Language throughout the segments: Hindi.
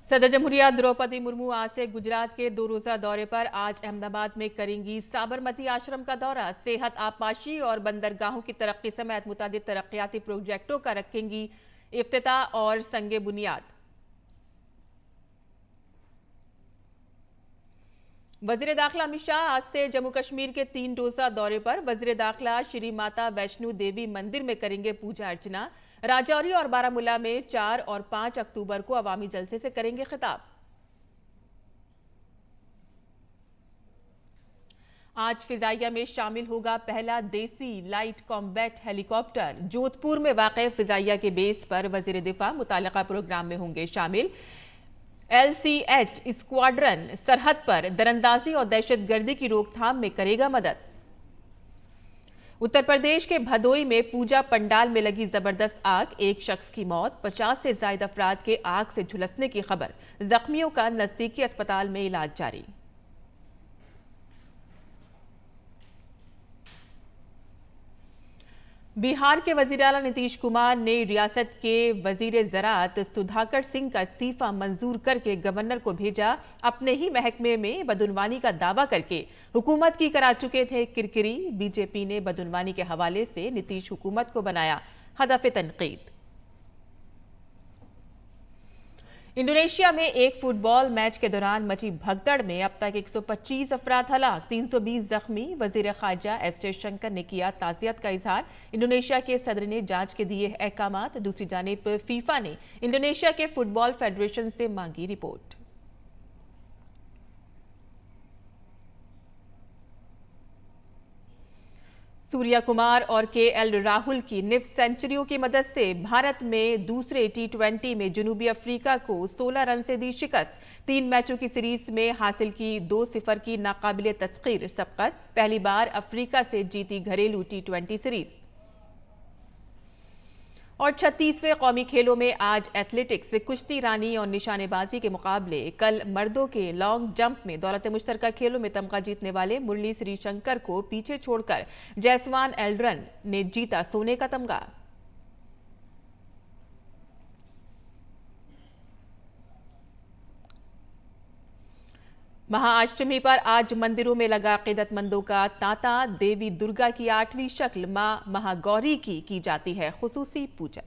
सदर जमहूरिया द्रौपदी मुर्मू आज से गुजरात के 2 रोजा दौरे पर आज अहमदाबाद में करेंगी साबरमती आश्रम का दौरा। सेहत, आबपाशी और बंदरगाहों की तरक्की समेत मुतादिद तरक्याती प्रोजेक्टों का रखेंगी इफ्तिताह और संगे बुनियाद। वजीर दाखिला अमित शाह आज से जम्मू कश्मीर के 3 रोजा दौरे पर। वजीर दाखिला श्री माता वैष्णो देवी मंदिर में करेंगे पूजा अर्चना। राजौरी और बारामूला में 4 और 5 अक्टूबर को अवामी जलसे से करेंगे खिताब। आज फिजाइया में शामिल होगा पहला देसी लाइट कॉम्बैट हेलीकॉप्टर। जोधपुर में वाक़ फिजाइया के बेस पर वजीर दिफा मुताल्लिका प्रोग्राम में होंगे शामिल। LCH स्क्वाड्रन सरहद पर दरअंदाजी और दहशतगर्दी की रोकथाम में करेगा मदद। उत्तर प्रदेश के भदोई में पूजा पंडाल में लगी जबरदस्त आग, एक शख्स की मौत, 50 से ज्यादा अफराद के आग से झुलसने की खबर। जख्मियों का नजदीकी अस्पताल में इलाज जारी। बिहार के वजीर आला नीतीश कुमार ने रियासत के वजीर ज़राअत सुधाकर सिंह का इस्तीफा मंजूर करके गवर्नर को भेजा। अपने ही महकमे में बदउनवानी का दावा करके हुकूमत की करा चुके थे किरकिरी। बीजेपी ने बदउनवानी के हवाले से नीतीश हुकूमत को बनाया हदफ तनकीद। इंडोनेशिया में एक फुटबॉल मैच के दौरान मची भगदड़ में अब तक 125 अफराद हलाक, 320 जख्मी। वजीर खारजा एस जयशंकर ने किया ताज़ियत का इजहार। इंडोनेशिया के सदर ने जांच के दिए अहकामात। दूसरी जानिब फीफा ने इंडोनेशिया के फुटबॉल फेडरेशन से मांगी रिपोर्ट। सूर्या कुमार और KL राहुल की निफ सेंचुरियों की मदद से भारत में दूसरे T20 में जनूबी अफ्रीका को 16 रन से दी शिकस्त। 3 मैचों की सीरीज में हासिल की 2-0 की नाकाबिले तस्खीर सबकत। पहली बार अफ्रीका से जीती घरेलू T20 सीरीज। और 36वें कौमी खेलों में आज एथलेटिक्स, कुश्ती रानी और निशानेबाजी के मुकाबले। कल मर्दों के लॉन्ग जंप में दौलत मुश्तरका खेलों में तमगा जीतने वाले मुरली श्रीशंकर को पीछे छोड़कर जयसवान एल्ड्रन ने जीता सोने का तमगा। महाअष्टमी पर आज मंदिरों में लगा अकीदतमंदों का तांता। देवी दुर्गा की 8वीं शक्ल मां महागौरी की जाती है खुसूसी पूजा।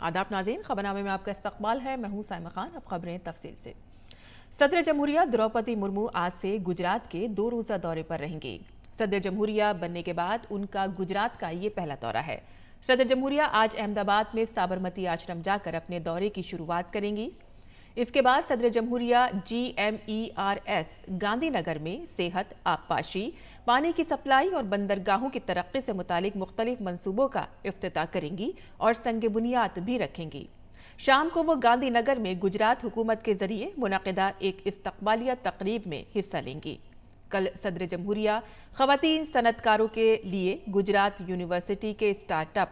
आदाब नाज़रीन, खबरनामे में आपका इस्तकबाल है। मैं हूं साइमा खान। अब खबरें तफसील से। सदर जमहूरिया द्रौपदी मुर्मू आज से गुजरात के 2 रोजा दौरे पर रहेंगी। सदर जमहूरिया बनने के बाद उनका गुजरात का ये पहला दौरा है। सदर जमहूरिया आज अहमदाबाद में साबरमती आश्रम जाकर अपने दौरे की शुरुआत करेंगी। इसके बाद सदर जमहूरिया GMERS गांधीनगर में सेहत, आबपाशी, पानी की सप्लाई और बंदरगाहों की तरक्की से मुतालिक मुख्तलिफ मंसूबों का इफ्तिताह करेंगी और संगे बुनियाद भी रखेंगी। शाम को वो गांधीनगर में गुजरात हुकूमत के जरिए मुनक़िदा एक इस्तक़बालिया तकरीब में हिस्सा लेंगी। कल सदर जमहूरिया ख़वातीन सनतकारों के लिए गुजरात यूनिवर्सिटी के स्टार्टअप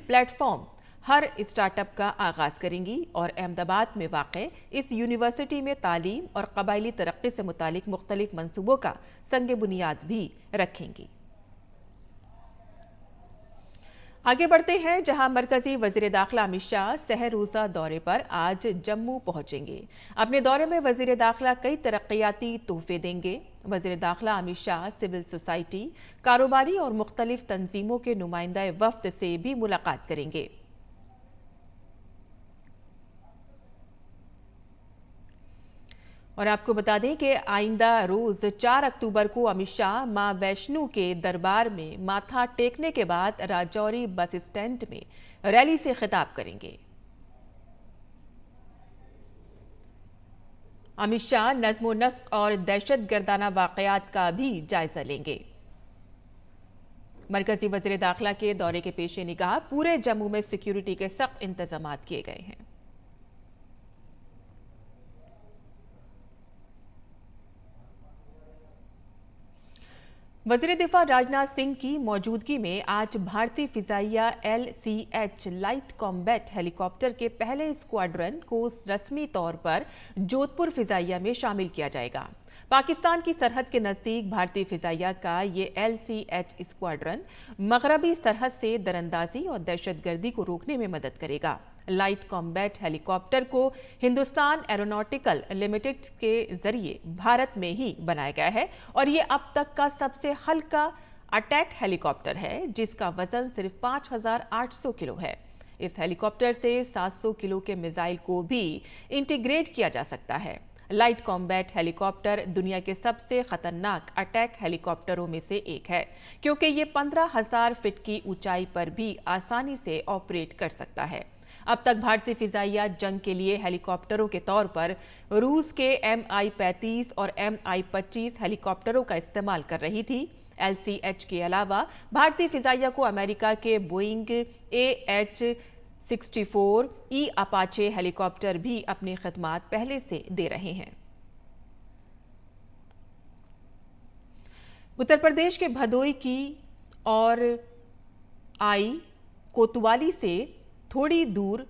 प्लेटफॉर्म हर स्टार्टअप का आगाज करेंगी और अहमदाबाद में वाक़े इस यूनिवर्सिटी में तालीम और कबायली तरक्की से मुतालिक मुख्तलिफ मंसूबों का संग बुनियाद भी रखेंगी। आगे बढ़ते हैं, जहां मरकजी वजीर दाखिला अमित शाह सहरोजा दौरे पर आज जम्मू पहुंचेंगे। अपने दौरे में वजीर दाखिला कई तरक्याती तोहफे देंगे। वजीर दाखिला अमित शाह सिविल सोसाइटी, कारोबारी और मुख्तलिफ तंजीमों के नुमाइंदा वफ्द से भी मुलाकात करेंगे। और आपको बता दें कि आइंदा रोज 4 अक्टूबर को अमित शाह मां वैष्णो के दरबार में माथा टेकने के बाद राजौरी बस स्टैंड में रैली से खिताब करेंगे। अमित शाह नज़्म नस्क और दहशत गर्दाना वाकयात का भी जायजा लेंगे। मरकजी वज़ीर दाखिला के दौरे के पेश निगाह पूरे जम्मू में सिक्योरिटी के सख्त इंतजाम किए गए हैं। वज़ीर दिफा राजनाथ सिंह की मौजूदगी में आज भारतीय फिजाइया LCH लाइट कॉम्बैट हेलीकॉप्टर के पहले स्क्वाड्रन को रस्मी तौर पर जोधपुर फिजाइया में शामिल किया जाएगा। पाकिस्तान की सरहद के नजदीक भारतीय फिजाइया का ये LCH स्क्वाड्रन मगरबी सरहद से दरअंदाजी और दहशतगर्दी को रोकने में मदद करेगा। लाइट कॉम्बैट हेलीकॉप्टर को हिंदुस्तान एरोनॉटिकल लिमिटेड के जरिए भारत में ही बनाया गया है और ये अब तक का सबसे हल्का अटैक हेलीकॉप्टर है, जिसका वजन सिर्फ 5,800 किलो है। इस हेलीकॉप्टर से 700 किलो के मिसाइल को भी इंटीग्रेट किया जा सकता है। लाइट कॉम्बैट हेलीकॉप्टर दुनिया के सबसे खतरनाक अटैक हेलीकॉप्टरों में से एक है, क्योंकि ये 15,000 फीट की ऊंचाई पर भी आसानी से ऑपरेट कर सकता है। अब तक भारतीय फिजाइया जंग के लिए हेलीकॉप्टरों के तौर पर रूस के Mi-35 और Mi-25 हेलीकॉप्टरों का इस्तेमाल कर रही थी। LCH के अलावा भारतीय फिजाइया को अमेरिका के बोइंग AH-64E अपाचे हेलीकॉप्टर भी अपनी खिदमत पहले से दे रहे हैं। उत्तर प्रदेश के भदोई की और आई कोतवाली से थोड़ी दूर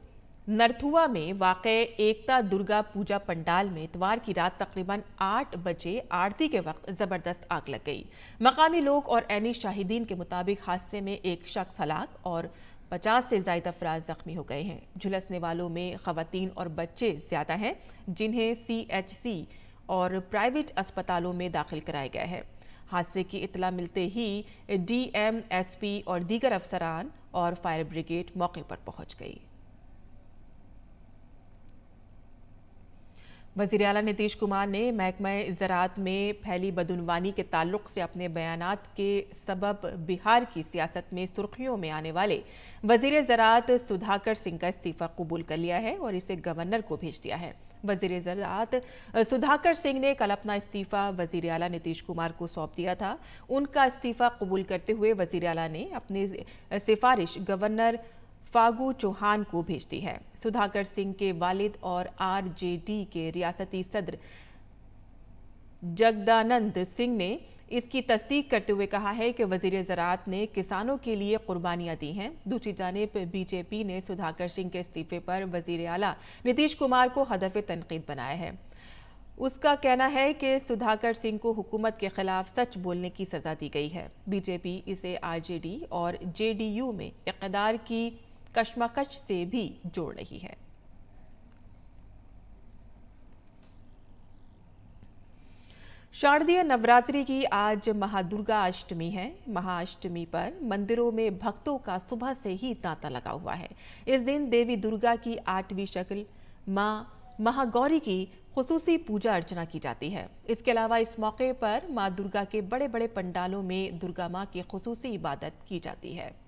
नरथुआ में वाक़े एकता दुर्गा पूजा पंडाल में इतवार की रात तकरीबन 8 बजे आरती के वक्त जबरदस्त आग लग गई। मकामी लोग और ऐनी शाहिदीन के मुताबिक हादसे में एक शख्स हलाक और 50 से ज़ायद अफराद जख्मी हो गए हैं। झुलसने वालों में खवातीन और बच्चे ज्यादा हैं, जिन्हें CHC और प्राइवेट अस्पतालों में दाखिल कराया गया है। हादसे की इतला मिलते ही DM, SP और दीगर अफसरान और फायर ब्रिगेड मौके पर पहुंच गई। वज़ीर आला नीतीश कुमार ने महकमा ज़राअत में फैली बदउनवानी के ताल्लुक से अपने बयानात के सबब बिहार की सियासत में सुर्खियों में आने वाले वज़ीर ज़राअत सुधाकर सिंह का इस्तीफ़ा कबूल कर लिया है और इसे गवर्नर को भेज दिया है। वज़ीर ज़राअत सुधाकर सिंह ने कल अपना इस्तीफ़ा वज़ीर आला नीतीश कुमार को सौंप दिया था। उनका इस्तीफ़ा कबूल करते हुए वज़ीर आला ने अपनी सिफारिश गवर्नर फागू चौहान को भेज दी है। सुधाकर सिंह के वालिद और RJD के रियासती सदर जगदानंद सिंह ने इसकी तस्दीक करते हुए कहा है कि वज़ीर ज़राअत ने किसानों के लिए कुर्बानियां दी हैं। दूसरी जानिब BJP ने सुधाकर सिंह के इस्तीफे पर वज़ीर आला नीतीश कुमार को हदफ तनकीद बनाया है। उसका कहना है कि सुधाकर सिंह को हुकूमत के खिलाफ सच बोलने की सजा दी गई है। BJP इसे RJD और JDU में इक़्तिदार की कशमकश से भी जोड़ रही है। शारदीय नवरात्रि की आज महादुर्गा अष्टमी है। महाअष्टमी पर मंदिरों में भक्तों का सुबह से ही तांता लगा हुआ है। इस दिन देवी दुर्गा की 8वीं शक्ल मां महागौरी की खुसूसी पूजा अर्चना की जाती है। इसके अलावा इस मौके पर मां दुर्गा के बड़े बड़े पंडालों में दुर्गा मां की खुसूसी इबादत की जाती है।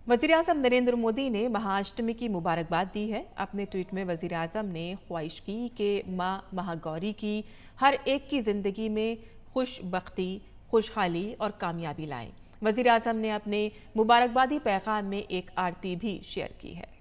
वज़ीर आज़म नरेंद्र मोदी ने महाअष्टमी की मुबारकबाद दी है। अपने ट्वीट में वज़ीर आज़म ने ख्वाहिश की कि मां महागौरी की हर एक की ज़िंदगी में खुशबख्ती, खुशहाली और कामयाबी लाएं। वज़ीर आज़म ने अपने मुबारकबादी पैगाम में एक आरती भी शेयर की है।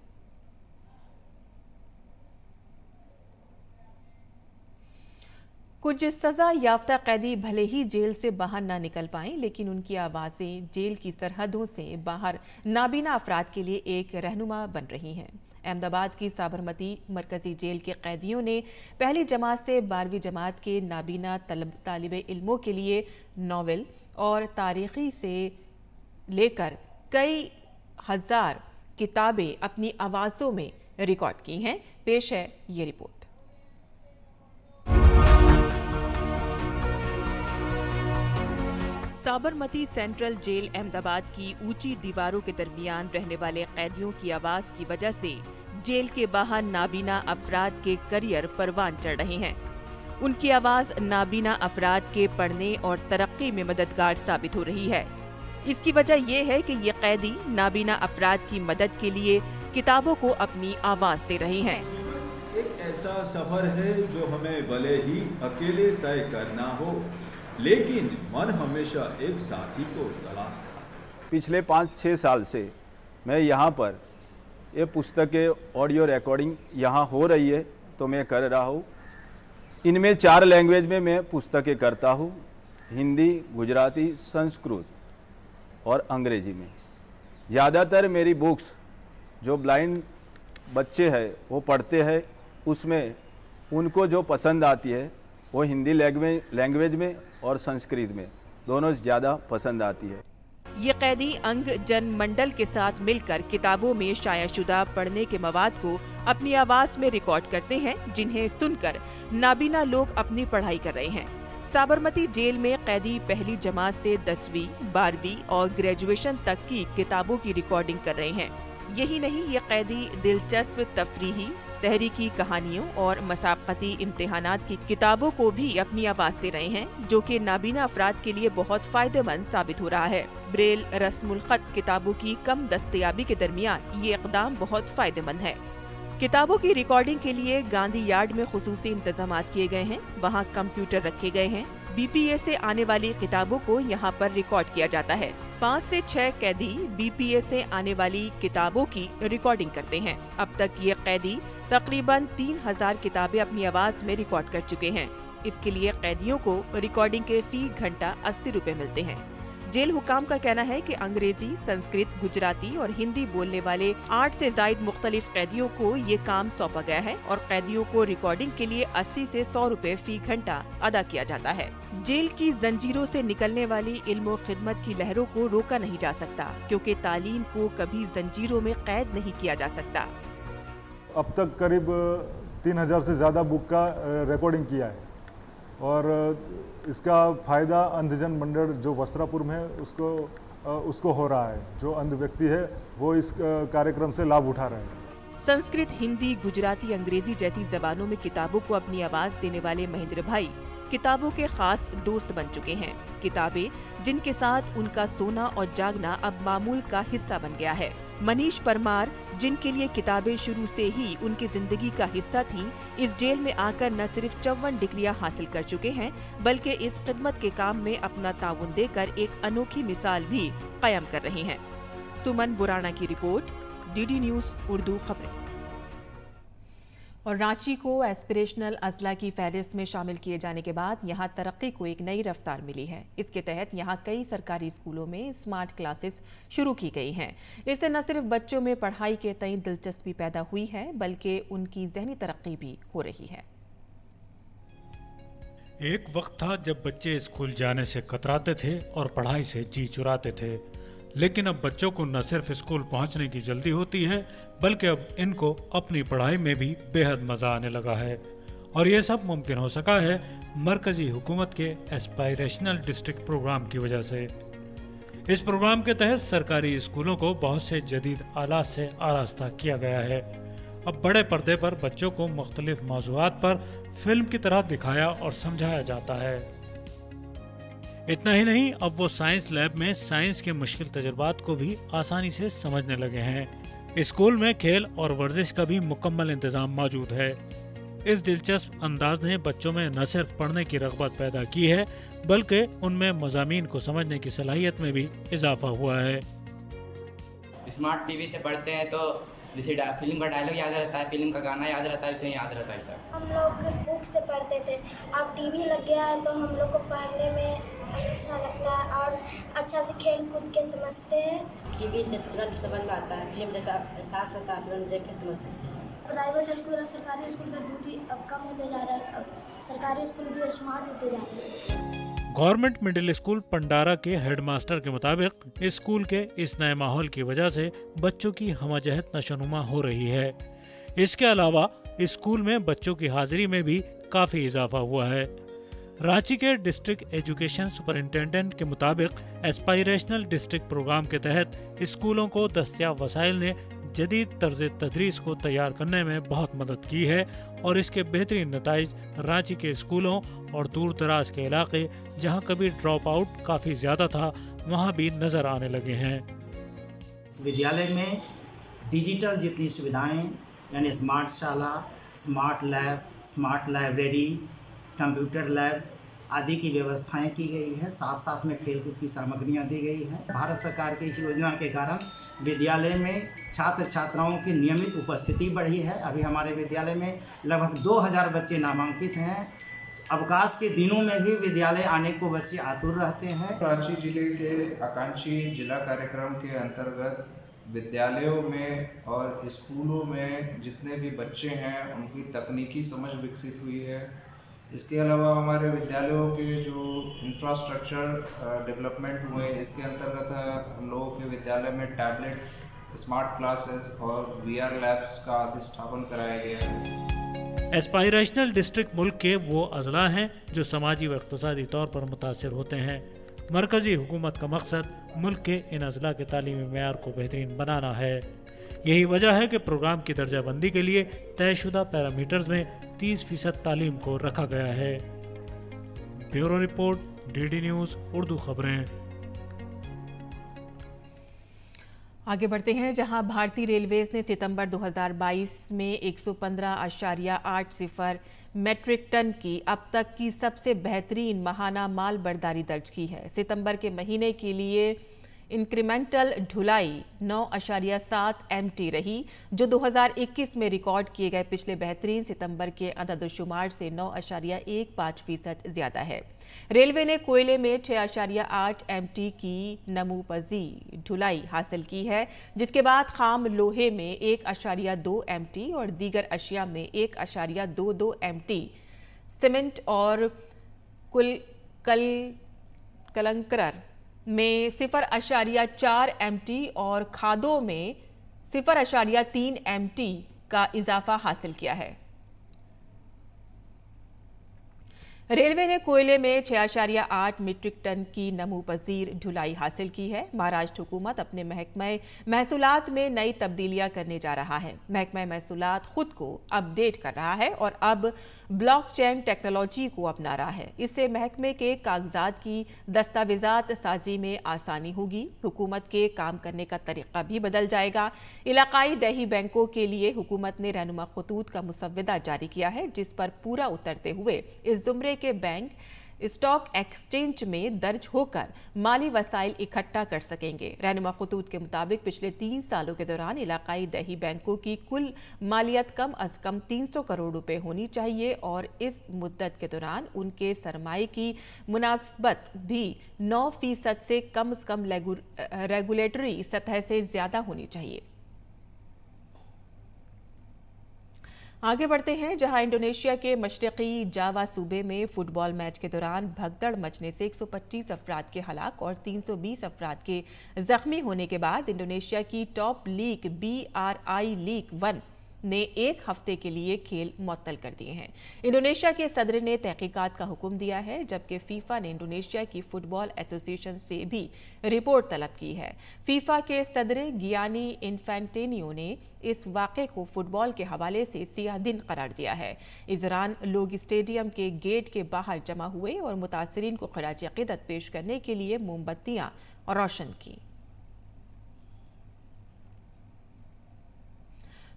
कुछ सजा याफ्ता कैदी भले ही जेल से बाहर ना निकल पाएं, लेकिन उनकी आवाज़ें जेल की सरहदों से बाहर नाबीना अफराद के लिए एक रहनुमा बन रही हैं। अहमदाबाद की साबरमती मरकजी जेल के कैदियों ने पहली जमात से 12वीं जमात के नाबीना तालिब इल्मों के लिए नॉवेल और तारीखी से लेकर कई हजार किताबें अपनी आवाज़ों में रिकॉर्ड की हैं। पेश है ये रिपोर्ट। साबरमती सेंट्रल जेल अहमदाबाद की ऊंची दीवारों के दरमियान रहने वाले कैदियों की आवाज की वजह से जेल के बाहर नाबीना अफराद के करियर परवान चढ़ रहे हैं। उनकी आवाज नाबीना अफराद के पढ़ने और तरक्की में मददगार साबित हो रही है। इसकी वजह यह है कि ये कैदी नाबीना अफराद की मदद के लिए किताबों को अपनी आवाज दे रहे हैं। एक ऐसा सफर है जो हमें भले ही अकेले तय करना हो, लेकिन मन हमेशा एक साथी को तलाशता है। पिछले 5-6 साल से मैं यहाँ पर ये पुस्तकें ऑडियो रिकॉर्डिंग यहाँ हो रही है तो मैं कर रहा हूँ। इनमें 4 लैंग्वेज में मैं पुस्तकें करता हूँ, हिंदी, गुजराती, संस्कृत और अंग्रेजी में। ज़्यादातर मेरी बुक्स जो ब्लाइंड बच्चे हैं वो पढ़ते हैं, उसमें उनको जो पसंद आती है वो हिंदी लैंग्वेज में और संस्कृत में दोनों ज़्यादा पसंद आती है। ये कैदी अंग जन मंडल के साथ मिलकर किताबों में शायाशुदा पढ़ने के मवाद को अपनी आवाज में रिकॉर्ड करते हैं, जिन्हें सुनकर नाबीना लोग अपनी पढ़ाई कर रहे हैं। साबरमती जेल में कैदी पहली जमात से 10वीं, 12वीं और ग्रेजुएशन तक की किताबों की रिकॉर्डिंग कर रहे हैं। यही नहीं, ये कैदी दिलचस्प तफरीही, तहरीकी कहानियों और मसाक़ती इम्तिहानात की किताबों को भी अपनी आवाज दे रहे हैं, जो कि नाबीना अफराद के लिए बहुत फायदेमंद साबित हो रहा है। ब्रेल रस्मुल खत किताबों की कम दस्तयाबी के दरमियान ये इक़दाम बहुत फायदेमंद है। किताबों की रिकॉर्डिंग के लिए गांधी यार्ड में खुसूसी इंतजाम किए गए हैं। वहाँ कंप्यूटर रखे गए हैं। बीपीए से आने वाली किताबों को यहाँ पर रिकॉर्ड किया जाता है। 5 से 6 कैदी बीपीए से आने वाली किताबों की रिकॉर्डिंग करते हैं। अब तक ये कैदी तकरीबन 3000 किताबें अपनी आवाज में रिकॉर्ड कर चुके हैं। इसके लिए कैदियों को रिकॉर्डिंग के फी घंटा 80 रुपए मिलते हैं। जेल हुकाम का कहना है कि अंग्रेजी, संस्कृत, गुजराती और हिंदी बोलने वाले 8 से ज़ायद मुख्तलिफ कैदियों को ये काम सौंपा गया है और कैदियों को रिकॉर्डिंग के लिए 80 से 100 रुपए फी घंटा अदा किया जाता है। जेल की जंजीरों से निकलने वाली इल्म और खिदमत की लहरों को रोका नहीं जा सकता, क्योंकि तालीम को कभी जंजीरों में कैद नहीं किया जा सकता। अब तक करीब 3000 से ज़्यादा बुक का रिकॉर्डिंग किया है और इसका फ़ायदा अंधजन मंडल जो वस्त्रापुर में है उसको हो रहा है। जो अंध व्यक्ति है वो इस कार्यक्रम से लाभ उठा रहे हैं। संस्कृत, हिंदी, गुजराती, अंग्रेजी जैसी जबानों में किताबों को अपनी आवाज देने वाले महेंद्र भाई किताबों के खास दोस्त बन चुके हैं। किताबें जिनके साथ उनका सोना और जागना अब मामूल का हिस्सा बन गया है। मनीष परमार, जिनके लिए किताबें शुरू से ही उनकी जिंदगी का हिस्सा थीं, इस जेल में आकर न सिर्फ 54 डिग्रियां हासिल कर चुके हैं, बल्कि इस खिदमत के काम में अपना ताउन देकर एक अनोखी मिसाल भी कायम कर रहे हैं। सुमन बुराना की रिपोर्ट, डीडी न्यूज उर्दू खबरें। और रांची को एस्पिरेशनल अजला की फहरिस्त में शामिल किए जाने के बाद यहां तरक्की को एक नई रफ्तार मिली है। इसके तहत यहां कई सरकारी स्कूलों में स्मार्ट क्लासेस शुरू की गई हैं। इससे न सिर्फ बच्चों में पढ़ाई के तई दिलचस्पी पैदा हुई है, बल्कि उनकी ज़हनी तरक्की भी हो रही है। एक वक्त था जब बच्चे स्कूल जाने से कतराते थे और पढ़ाई से जी चुराते थे, लेकिन अब बच्चों को न सिर्फ स्कूल पहुंचने की जल्दी होती है, बल्कि अब इनको अपनी पढ़ाई में भी बेहद मजा आने लगा है। और ये सब मुमकिन हो सका है मरकजी हुकूमत के एस्पायरेशनल डिस्ट्रिक्ट प्रोग्राम की वजह से। इस प्रोग्राम के तहत सरकारी स्कूलों को बहुत से जदीद आलात से आरास्ता किया गया है। अब बड़े पर्दे पर बच्चों को मुख्तलिफ मौज़ूआत पर फिल्म की तरह दिखाया और समझाया जाता है। इतना ही नहीं, अब वो साइंस लैब में साइंस के मुश्किल तजुर्बात को भी आसानी से समझने लगे हैं। स्कूल में खेल और वर्जिश का भी मुकम्मल इंतजाम मौजूद है। इस दिलचस्प अंदाज ने बच्चों में न सिर्फ पढ़ने की रग़बत पैदा की है, बल्कि उनमें मज़ामीन को समझने की सलाहियत में भी इजाफा हुआ है। स्मार्ट टीवी से पढ़ते हैं तो जैसे फिल्म का डायलॉग याद रहता है, फिल्म का गाना याद रहता है, इसे याद रहता है सब। हम लोग बुक से पढ़ते थे, अब टीवी लग गया है तो हम लोग को पढ़ने में अच्छा लगता है और अच्छा से खेल कूद के समझते हैं। टीवी से तुरंत समझ में आता है, फिल्म जैसा एहसास होता है, तुरंत देख के समझ सकते हैं। प्राइवेट स्कूल और सरकारी स्कूल का दूरी अब कम होते जा रहा है, अब सरकारी स्कूल भी स्मार्ट होते जा रहे हैं। गवर्नमेंट मिडिल स्कूल पंडारा के हेडमास्टर के मुताबिक स्कूल के इस नए माहौल की वजह से बच्चों की हमाजहत नशोनुमा हो रही है। इसके अलावा स्कूल में बच्चों की हाजिरी में भी काफ़ी इजाफा हुआ है। रांची के डिस्ट्रिक्ट एजुकेशन सुपरिंटेंडेंट के मुताबिक एस्पायरेशनल डिस्ट्रिक्ट प्रोग्राम के तहत स्कूलों को दस्तयाब वसाइल ने जदीद तर्ज तदरीस को तैयार करने में बहुत मदद की है और इसके बेहतरीन नताइज रांची के स्कूलों और दूर दराज के इलाके जहां कभी ड्रॉप आउट काफ़ी ज़्यादा था, वहां भी नज़र आने लगे हैं। विद्यालय में डिजिटल जितनी सुविधाएं यानी स्मार्ट शाला, smart lab, smart library, computer lab आदि की व्यवस्थाएं की गई है। साथ साथ में खेलकूद की सामग्रियां दी गई है। भारत सरकार की इस योजना के कारण विद्यालय में छात्र छात्राओं की नियमित उपस्थिति बढ़ी है। अभी हमारे विद्यालय में लगभग 2000 बच्चे नामांकित हैं। अवकाश के दिनों में भी विद्यालय आने को बच्चे आतुर रहते हैं। रांची जिले के आकांक्षी जिला कार्यक्रम के अंतर्गत विद्यालयों में और स्कूलों में जितने भी बच्चे हैं उनकी तकनीकी समझ विकसित हुई है। इसके अलावा हमारे विद्यालयों के जो इंफ्रास्ट्रक्चर डेवलपमेंट हुए, इसके अंतर्गत हम लोगों के विद्यालय में टैबलेट, स्मार्ट क्लासेस और VR लैब्स का अधिष्ठापन कराया गया है। एस्पायरेशनल डिस्ट्रिक्ट मुल्क के वो अजला हैं जो समाजी व इक़्तिसादी तौर पर मुतासिर होते हैं। मरकज़ी हुकूमत का मकसद मुल्क के इन अजला के तालीमी मेयार को बेहतरीन बनाना है। यही वजह है कि प्रोग्राम की दर्जाबंदी के लिए तयशुदा पैरामीटर्स में 30% तालीम को रखा गया है। Bureau report, DD news Urdu खबरें। आगे बढ़ते हैं, जहां भारतीय रेलवेज ने सितंबर 2022 में 115.80 मेट्रिक टन की अब तक की सबसे बेहतरीन माहाना माल बर्दारी दर्ज की है। सितंबर के महीने के लिए इंक्रीमेंटल ढुलाई 9.7 MT रही, जो 2021 में रिकॉर्ड किए गए पिछले बेहतरीन सितंबर के अददशुमार से 9.15% ज्यादा है। रेलवे ने कोयले में 6.8 MT की नमूपजी ढुलाई हासिल की है, जिसके बाद खाम लोहे में 1.2 MT और दीगर अशिया में 1.22 MT, सीमेंट और कलंकर में 0.4 MT और खादों में 0.3 MT का इजाफा हासिल किया है। रेलवे ने कोयले में 6.8 मीट्रिक टन की नमूपजीर ढुलाई हासिल की है। महाराष्ट्र हुकूमत अपने महकमा महसूलात में नई तब्दीलियां करने जा रहा है। महकमा महसूलात खुद को अपडेट कर रहा है और अब ब्लॉकचेन टेक्नोलॉजी को अपना रहा है। इससे महकमे के कागजात की दस्तावेजात साजी में आसानी होगी। हुकूमत के काम करने का तरीका भी बदल जाएगा। इलाकाई दही बैंकों के लिए हुकूमत ने रहनुमा खतूत का मुसव्वदा जारी किया है, जिस पर पूरा उतरते हुए इस जुमरे के बैंक स्टॉक एक्सचेंज में दर्ज होकर माली वसाइल इकट्ठा कर सकेंगे। रहनुमा खतूत के मुताबिक पिछले 3 सालों के दौरान इलाकाई दही बैंकों की कुल मालियत कम अज कम 300 करोड़ रुपए होनी चाहिए और इस मुद्दत के दौरान उनके सरमाए की मुनासबत भी 9% से कम रेगुलेटरी सतह से ज्यादा होनी चाहिए। आगे बढ़ते हैं, जहां इंडोनेशिया के मशरकी जावा सूबे में फुटबॉल मैच के दौरान भगदड़ मचने से 125 अफराद के हलाक और 320 अफराद के जख्मी होने के बाद इंडोनेशिया की टॉप लीग BRI लीग 1 ने 1 हफ्ते के लिए खेल मुअत्तल कर दिए हैं। इंडोनेशिया के सदर ने तहकीकात का हुक्म दिया है, जबकि फीफा ने इंडोनेशिया की फुटबॉल एसोसिएशन से भी रिपोर्ट तलब की है। फीफा के सदर गियानी इन्फेंटेनियो ने इस वाक़े को फुटबॉल के हवाले से सियाह दिन करार दिया है। इस दौरान लोग स्टेडियम के गेट के बाहर जमा हुए और मुतासरीन को खराज अक़ीदत पेश करने के लिए मोमबत्तियां रोशन की।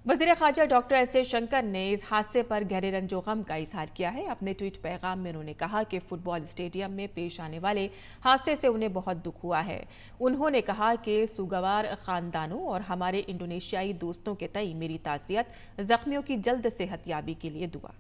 वज़ीर ख़ारजा डॉक्टर S जयशंकर ने इस हादसे पर गहरे रंजो गम का इजहार किया है। अपने ट्वीट पैगाम में उन्होंने कहा कि फुटबॉल स्टेडियम में पेश आने वाले हादसे से उन्हें बहुत दुख हुआ है। उन्होंने कहा कि सुगवार ख़ानदानों और हमारे इंडोनेशियाई दोस्तों के तई मेरी ताज़ियत, ज़ख्मियों की जल्द सेहतयाबी के लिए दुआ।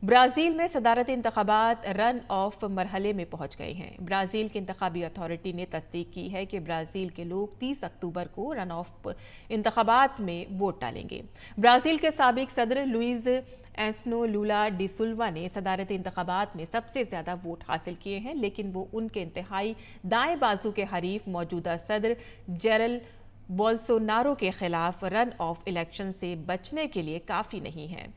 ब्राज़ील में सदारती इंतखाबात रन ऑफ मरहले में पहुंच गए हैं। ब्राज़ील की इंतखाबी अथॉरिटी ने तस्दीक की है कि ब्राज़ील के लोग 30 अक्टूबर को रन ऑफ इंतखाबात में वोट डालेंगे। ब्राज़ील के साबिक सदर लुइज एंसनो लूला डी सिल्वा ने सदारती इंतखाबात में सबसे ज्यादा वोट हासिल किए हैं, लेकिन वो उनके इंतहाई दाएं बाजू के हरीफ मौजूदा सदर जेरल बोल्सोनारो के खिलाफ रन ऑफ इलेक्शन से बचने के लिए काफ़ी नहीं है।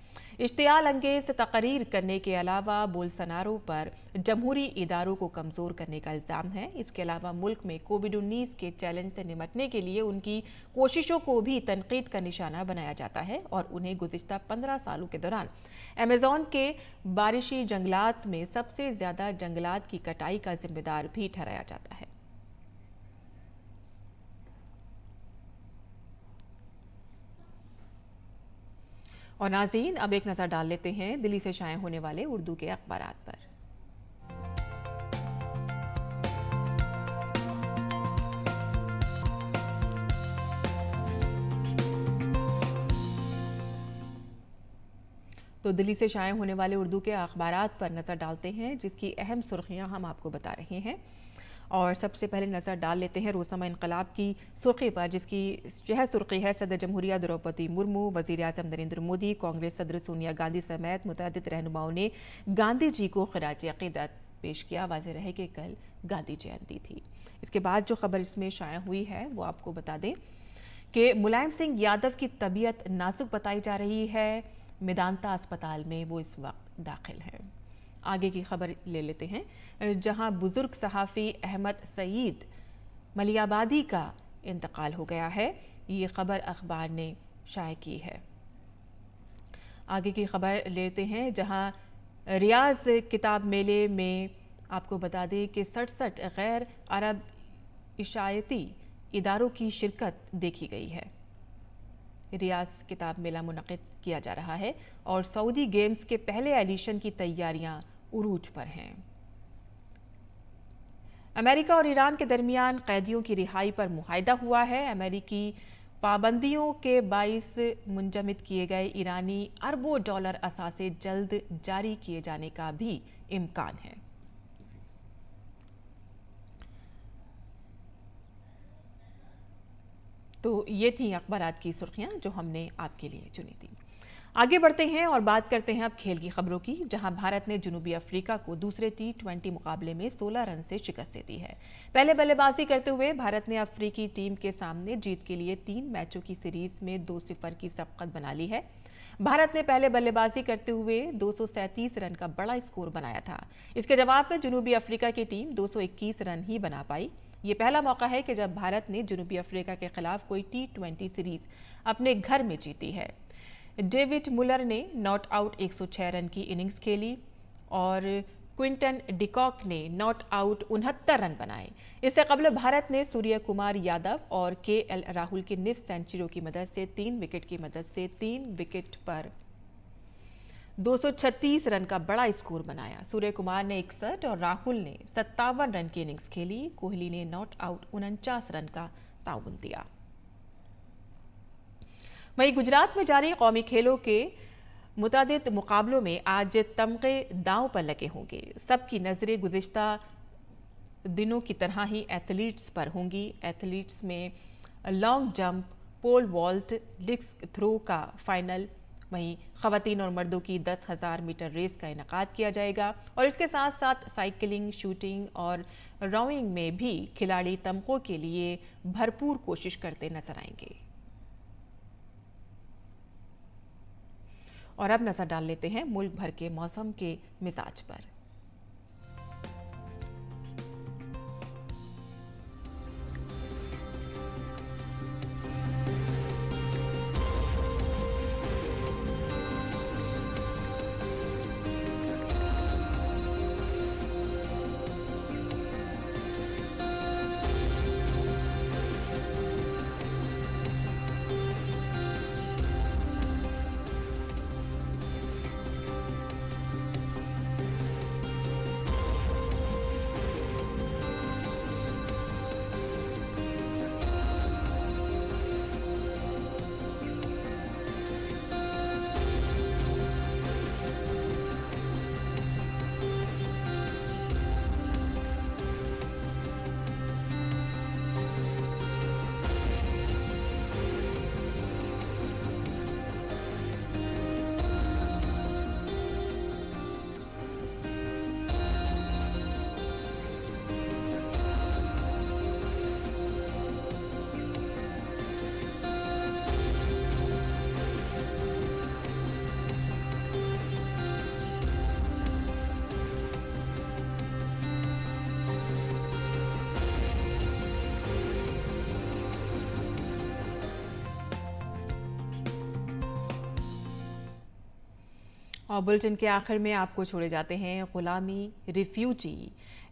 इश्तियाल अंगेज तकरीर करने के अलावा बोल्सोनारो पर जमहूरी इदारों को कमज़ोर करने का इल्ज़ाम है। इसके अलावा मुल्क में कोविड-19 के चैलेंज से निपटने के लिए उनकी कोशिशों को भी तनकीद का निशाना बनाया जाता है और उन्हें गुज़िश्ता 15 सालों के दौरान अमेज़न के बारिशी जंगलात में सबसे ज़्यादा जंगलात की कटाई का जिम्मेदार भी ठहराया जाता है। और नाज़रीन, अब एक नज़र डाल लेते हैं दिल्ली से शाये होने वाले उर्दू के अखबारात पर। तो दिल्ली से शाये होने वाले उर्दू के अखबारात पर नज़र डालते हैं, जिसकी अहम सुर्खियां हम आपको बता रहे हैं। और सबसे पहले नज़र डाल लेते हैं रोज़नामा इनकलाब की सुर्खी पर, जिसकी यह सुर्खी है सदर जमहूरिया द्रौपदी मुर्मू, वज़ीर आज़म नरेंद्र मोदी, कांग्रेस सदर सोनिया गांधी समेत मुतअद्दिद रहनुमाओं ने गांधी जी को खिराज अक़ीदत पेश किया। वाज़ेह रहे कि कल गांधी जयंती थी। इसके बाद जो खबर इसमें शाया हुई है वो आपको बता दें कि मुलायम सिंह यादव की तबीयत नाजुक बताई जा रही है। मेदांता अस्पताल में वो इस वक्त दाखिल है। आगे की खबर ले लेते हैं, जहां बुजुर्ग सहाफ़ी अहमद सईद मलियाबादी का इंतकाल हो गया है। ये खबर अखबार ने शाये की है। आगे की खबर लेते हैं, जहां रियाज किताब मेले में आपको बता दें कि 67 गैर अरब इशायती इदारों की शिरकत देखी गई है। रियाज किताब मेला मुनक़िद किया जा रहा है और सऊदी गेम्स के पहले एडिशन की तैयारियां उरूज पर हैं। अमेरिका और ईरान के दरमियान कैदियों की रिहाई पर मुआहदा हुआ है। अमेरिकी पाबंदियों के बाइस मुंजमद किए गए ईरानी अरबों डॉलर असासे जल्द जारी किए जाने का भी इम्कान है। तो ये थी अखबारात की सुर्खियां जो हमने आपके लिए चुनी थी। आगे बढ़ते हैं और बात करते हैं अब खेल की खबरों की, जहां भारत ने जनूबी अफ्रीका को दूसरे T20 मुकाबले में 16 रन से शिकस्त दे दी है। पहले बल्लेबाजी करते हुए भारत ने अफ्रीकी टीम के सामने जीत के लिए 3 मैचों की सीरीज में 2-0 की सबकत बना ली है। भारत ने पहले बल्लेबाजी करते हुए 237 रन का बड़ा स्कोर बनाया था। इसके जवाब में जनूबी अफ्रीका की टीम 221 रन ही बना पाई। ये पहला मौका है कि जब भारत ने जनूबी अफ्रीका के खिलाफ कोई T20 सीरीज अपने घर में जीती है। डेविड मुलर ने नॉट आउट 106 रन की इनिंग्स खेली और क्विंटन डिकॉक ने नॉट आउट 69 रन बनाए। इससे कबल भारत ने सूर्य कुमार यादव और KL राहुल की निफ सेंचुरियों की मदद से 3 विकेट की मदद से 3 विकेट पर 236 रन का बड़ा स्कोर बनाया। सूर्य कुमार ने 61 और राहुल ने 57 रन की इनिंग्स खेली। कोहली ने नॉट आउट 49 रन का ताउन दिया। वहीं गुजरात में जारी कौमी खेलों के मुतादिद मुकाबलों में आज तमगे दांव पर लगे होंगे। सबकी नजरें गुज़िश्ता दिनों की तरह ही एथलीट्स पर होंगी। एथलीट्स में long jump, pole vault, disc throw का फाइनल, वहीं खवातीन और मर्दों की 10,000 मीटर रेस का इनेकाद किया जाएगा और इसके साथ साथ साइकिलिंग, शूटिंग और रोइंग में भी खिलाड़ी तमगों के लिए भरपूर कोशिश करते नजर आएंगे। और अब नजर डाल लेते हैं मुल्क भर के मौसम के मिजाज पर। और बुलेटिन के आखिर में आपको छोड़े जाते हैं गुलामी, रिफ्यूजी,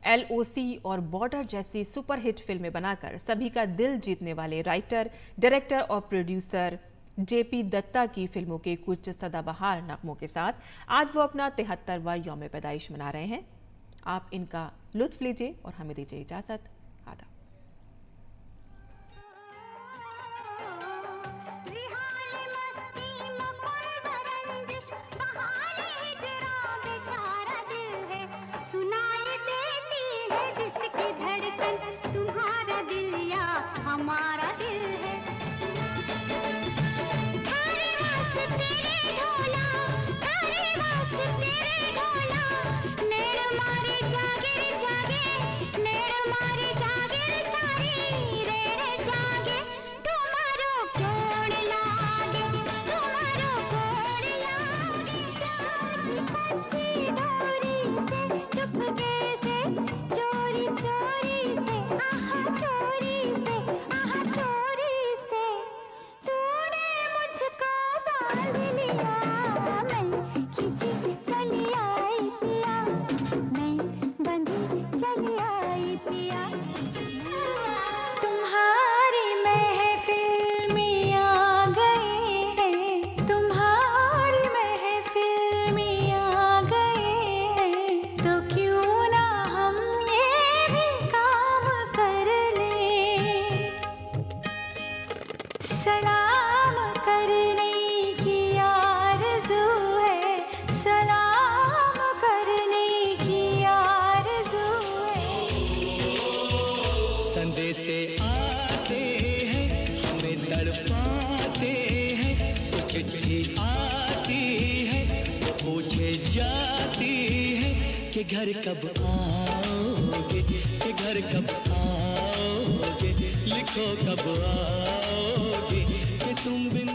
LOC और बॉर्डर जैसी सुपरहिट फिल्में बनाकर सभी का दिल जीतने वाले राइटर, डायरेक्टर और प्रोड्यूसर जेपी दत्ता की फिल्मों के कुछ सदाबहार नगमों के साथ आज वो अपना 73वां यौम पैदाइश मना रहे हैं। आप इनका लुत्फ लीजिए और हमें दीजिए इजाजत। आदाब। घर कब आओगे, कि घर कब आओगे, लिखो कब आओगे कि तुम बिन